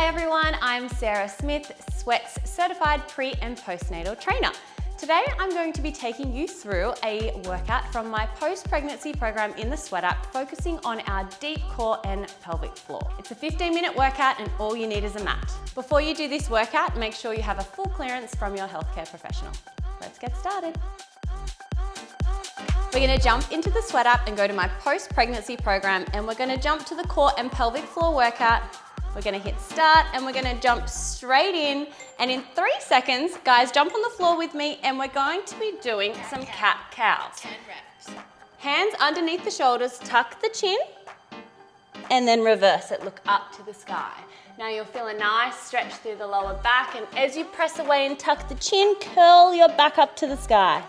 Hi everyone, I'm Sarah Smith, Sweats Certified Pre and Postnatal Trainer. Today I'm going to be taking you through a workout from my post-pregnancy program in the Sweat app, focusing on our deep core and pelvic floor. It's a 15-minute workout and all you need is a mat. Before you do this workout, make sure you have a full clearance from your healthcare professional. Let's get started. We're going to jump into the Sweat app and go to my post-pregnancy program, and we're going to jump to the core and pelvic floor workout. We're going to hit start and we're going to jump straight in, and in 3 seconds, guys, jump on the floor with me and we're going to be doing some cat-cows. 10 reps. Hands underneath the shoulders, tuck the chin, and then reverse it, look up to the sky. Now you'll feel a nice stretch through the lower back, and as you press away and tuck the chin, curl your back up to the sky.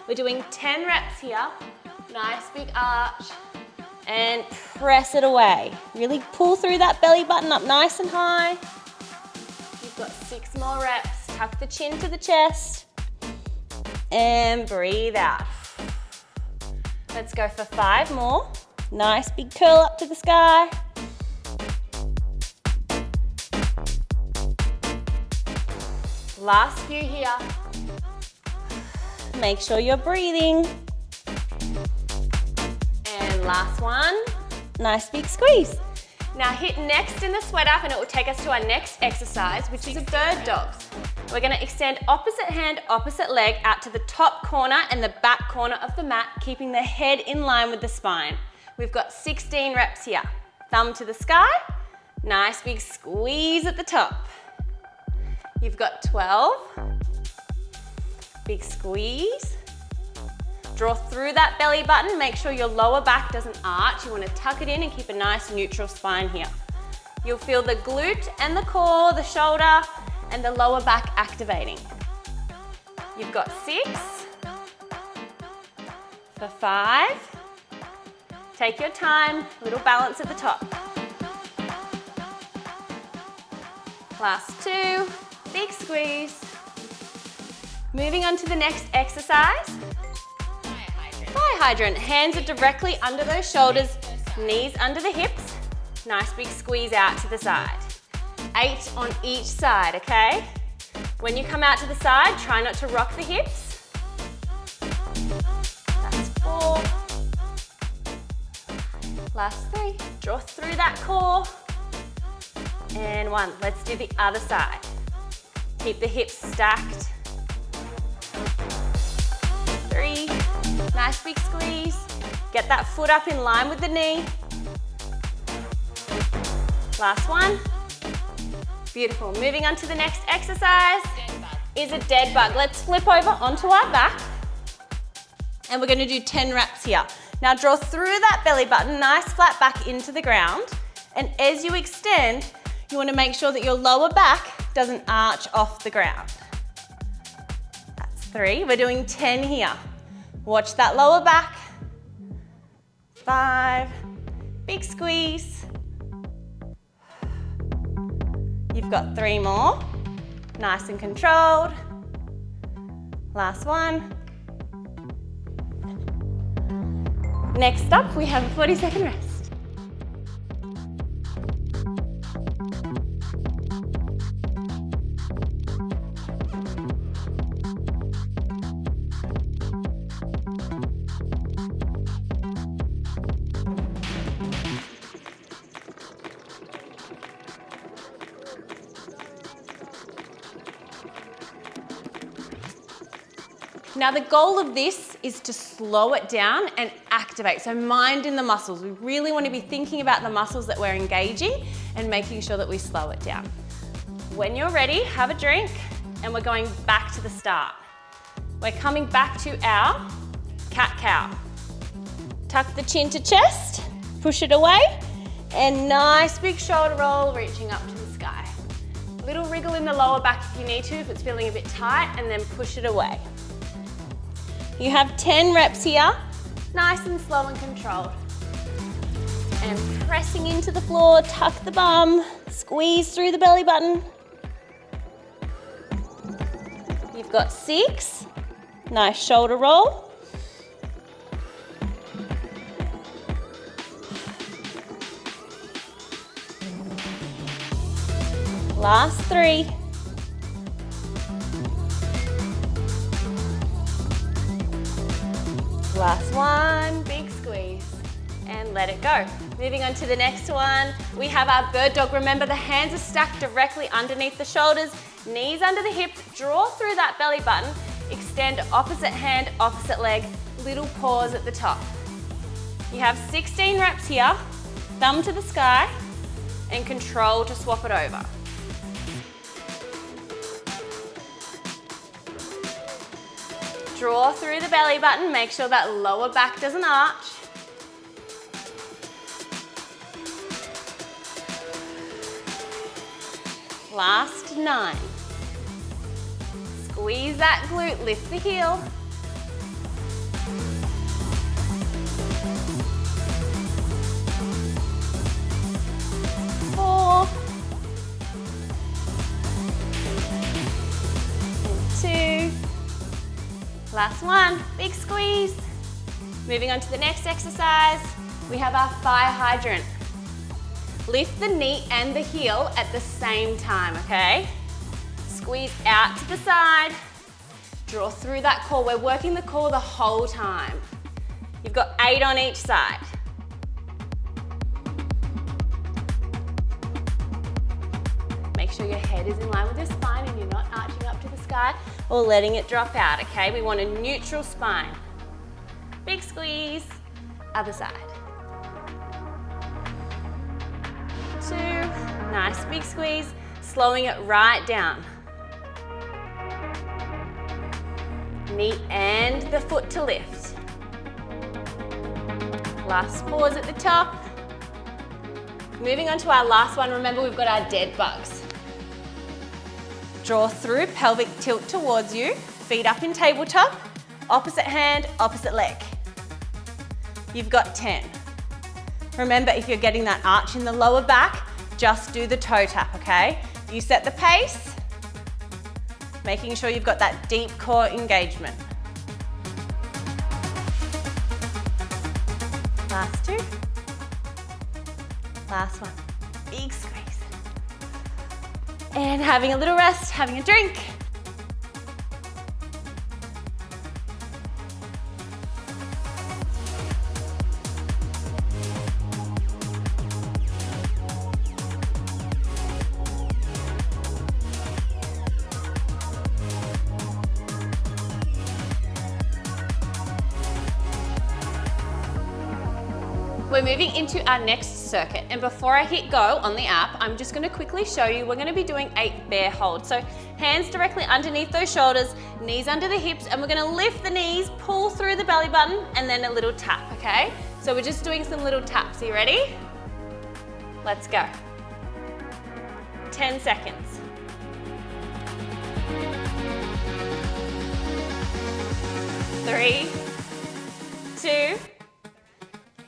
We're doing 10 reps here, nice big arch, and press it away. Really pull through that belly button up nice and high. You've got 6 more reps, tuck the chin to the chest, and breathe out. Let's go for 5 more. Nice big curl up to the sky. Last few here. Make sure you're breathing. And last one. Nice big squeeze. Now hit next in the Sweat app and it will take us to our next exercise, which is a bird dogs. We're going to extend opposite hand, opposite leg out to the top corner and the back corner of the mat, keeping the head in line with the spine. We've got 16 reps here. Thumb to the sky. Nice big squeeze at the top. You've got 12. Big squeeze. Draw through that belly button. Make sure your lower back doesn't arch. You want to tuck it in and keep a nice neutral spine here. You'll feel the glute and the core, the shoulder, and the lower back activating. You've got 6. For 5. Take your time, little balance at the top. Last 2. Big squeeze. Moving on to the next exercise. Fire hydrant. Hands are directly under those shoulders, knees under the hips. Nice big squeeze out to the side. 8 on each side, okay? When you come out to the side, try not to rock the hips. That's 4. Last 3. Draw through that core. And 1. Let's do the other side. Keep the hips stacked. 3. Nice big squeeze. Get that foot up in line with the knee. Last 1. Beautiful. Moving on to the next exercise is a dead bug. Let's flip over onto our back. And we're going to do 10 reps here. Now draw through that belly button, nice flat back into the ground. And as you extend, you want to make sure that your lower back doesn't arch off the ground. That's 3. We're doing 10 here. Watch that lower back. 5. Big squeeze. You've got 3 more. Nice and controlled. Last 1. Next up, we have a 40-second rest. Now the goal of this is to slow it down and activate, so mind in the muscles. We really want to be thinking about the muscles that we're engaging and making sure that we slow it down. When you're ready, have a drink, and we're going back to the start. We're coming back to our cat-cow. Tuck the chin to chest, push it away, and nice big shoulder roll, reaching up to the sky. Little wriggle in the lower back if you need to, if it's feeling a bit tight, and then push it away. You have 10 reps here, nice and slow and controlled. And pressing into the floor, tuck the bum, squeeze through the belly button. You've got 6, nice shoulder roll. Last 3. Last 1, big squeeze, and let it go. Moving on to the next one, we have our bird dog. Remember, the hands are stacked directly underneath the shoulders, knees under the hips, draw through that belly button, extend opposite hand, opposite leg, little pause at the top. You have 16 reps here, thumb to the sky, and control to swap it over. Draw through the belly button, make sure that lower back doesn't arch. Last 9. Squeeze that glute, lift the heel. 4. And 2. Last 1, big squeeze. Moving on to the next exercise, we have our fire hydrant. Lift the knee and the heel at the same time, okay? Squeeze out to the side, draw through that core. We're working the core the whole time. You've got 8 on each side. Make sure your head is in line with your spine and you're not arching up to the sky or letting it drop out, okay? We want a neutral spine. Big squeeze, other side. 2, nice big squeeze, slowing it right down. Knee and the foot to lift. Last pause at the top. Moving on to our last one, remember we've got our dead bugs. Draw through, pelvic tilt towards you, feet up in tabletop, opposite hand, opposite leg. You've got 10. Remember, if you're getting that arch in the lower back, just do the toe tap, okay? You set the pace, making sure you've got that deep core engagement. Last 2. Last one, big squeeze. And having a little rest, having a drink. We're moving into our next circuit, and before I hit go on the app, I'm just going to quickly show you, we're going to be doing 8 bear holds. So hands directly underneath those shoulders, knees under the hips, and we're going to lift the knees, pull through the belly button, and then a little tap, okay? So we're just doing some little taps. Are you ready? Let's go. 10 seconds. 3, 2,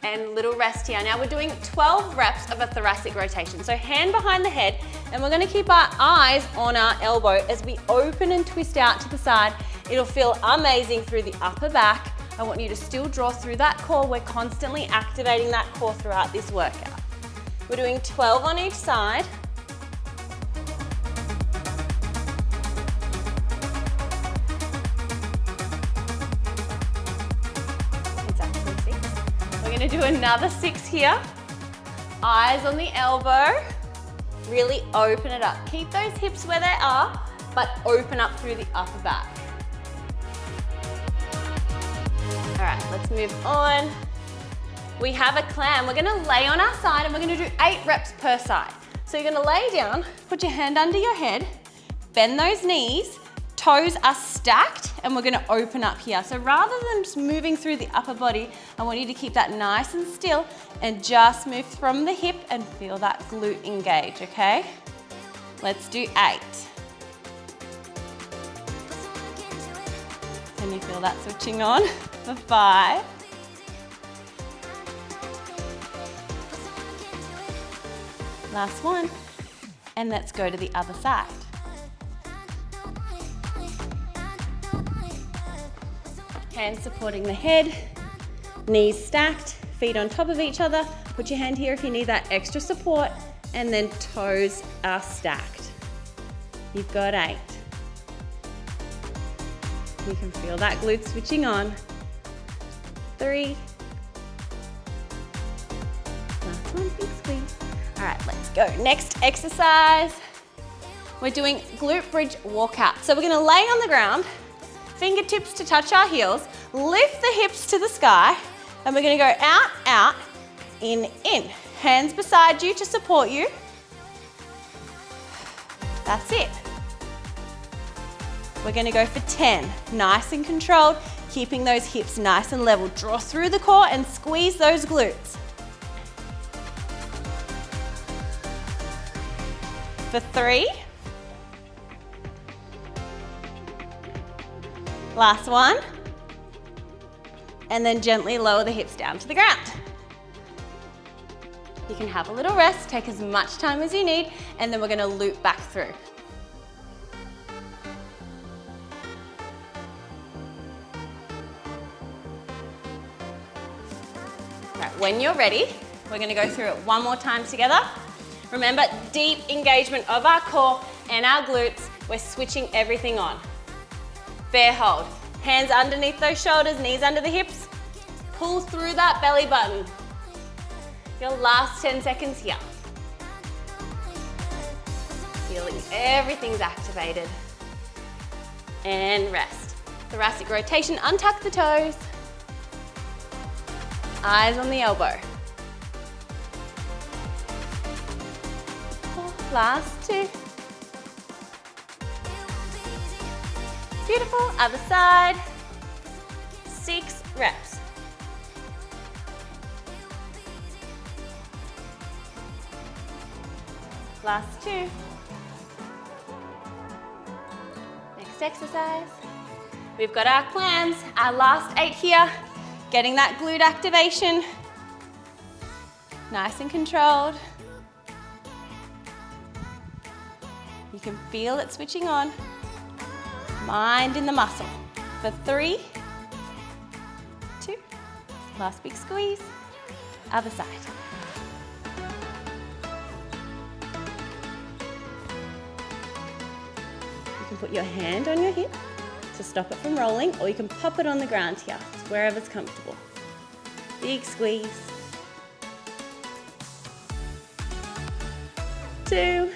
and little rest here. Now we're doing 12 reps of a thoracic rotation. So hand behind the head, and we're gonna keep our eyes on our elbow as we open and twist out to the side. It'll feel amazing through the upper back. I want you to still draw through that core. We're constantly activating that core throughout this workout. We're doing 12 on each side. We're gonna do another 6 here. Eyes on the elbow. Really open it up. Keep those hips where they are, but open up through the upper back. All right, let's move on. We have a clam. We're gonna lay on our side and we're gonna do 8 reps per side. So you're gonna lay down, put your hand under your head, bend those knees, toes are stacked, and we're gonna open up here. So rather than just moving through the upper body, I want you to keep that nice and still and just move from the hip and feel that glute engage, okay? Let's do 8. Can you feel that switching on? For 5. Last one. And let's go to the other side. Hands supporting the head, knees stacked, feet on top of each other. Put your hand here if you need that extra support, and then toes are stacked. You've got 8. You can feel that glute switching on. 3. Last one, big squeeze. All right, let's go. Next exercise. We're doing glute bridge walkout. So we're gonna lay on the ground, fingertips to touch our heels, lift the hips to the sky, and we're gonna go out, out, in, in. Hands beside you to support you. That's it. We're gonna go for 10. Nice and controlled, keeping those hips nice and level. Draw through the core and squeeze those glutes. For 3. Last one. And then gently lower the hips down to the ground. You can have a little rest, take as much time as you need, and then we're gonna loop back through. All right, when you're ready, we're gonna go through it one more time together. Remember, deep engagement of our core and our glutes. We're switching everything on. Bear hold. Hands underneath those shoulders, knees under the hips. Pull through that belly button. Your last 10 seconds here. Feeling everything's activated. And rest. Thoracic rotation, untuck the toes. Eyes on the elbow. Last 2. Beautiful, other side. 6 reps. Last 2. Next exercise. We've got our clams, our last 8 here. Getting that glute activation. Nice and controlled. You can feel it switching on. Mind in the muscle. For 3, 2, last big squeeze. Other side. You can put your hand on your hip to stop it from rolling, or you can pop it on the ground here, wherever's comfortable. Big squeeze. 2,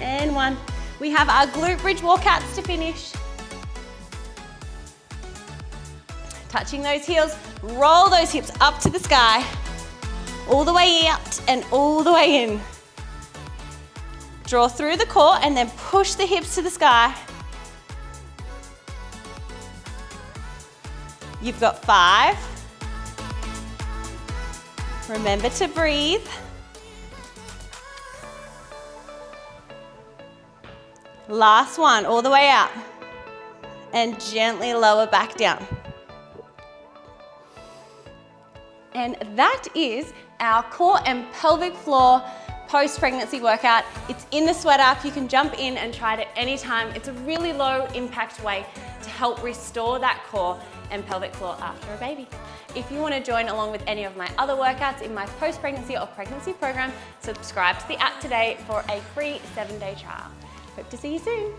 and 1. We have our glute bridge walkouts to finish. Touching those heels, roll those hips up to the sky, all the way out and all the way in. Draw through the core and then push the hips to the sky. You've got 5. Remember to breathe. Last one, all the way out. And gently lower back down. And that is our core and pelvic floor post-pregnancy workout. It's in the Sweat app. You can jump in and try it at any time. It's a really low impact way to help restore that core and pelvic floor after a baby. If you want to join along with any of my other workouts in my post-pregnancy or pregnancy program, subscribe to the app today for a free 7-day trial. Hope to see you soon.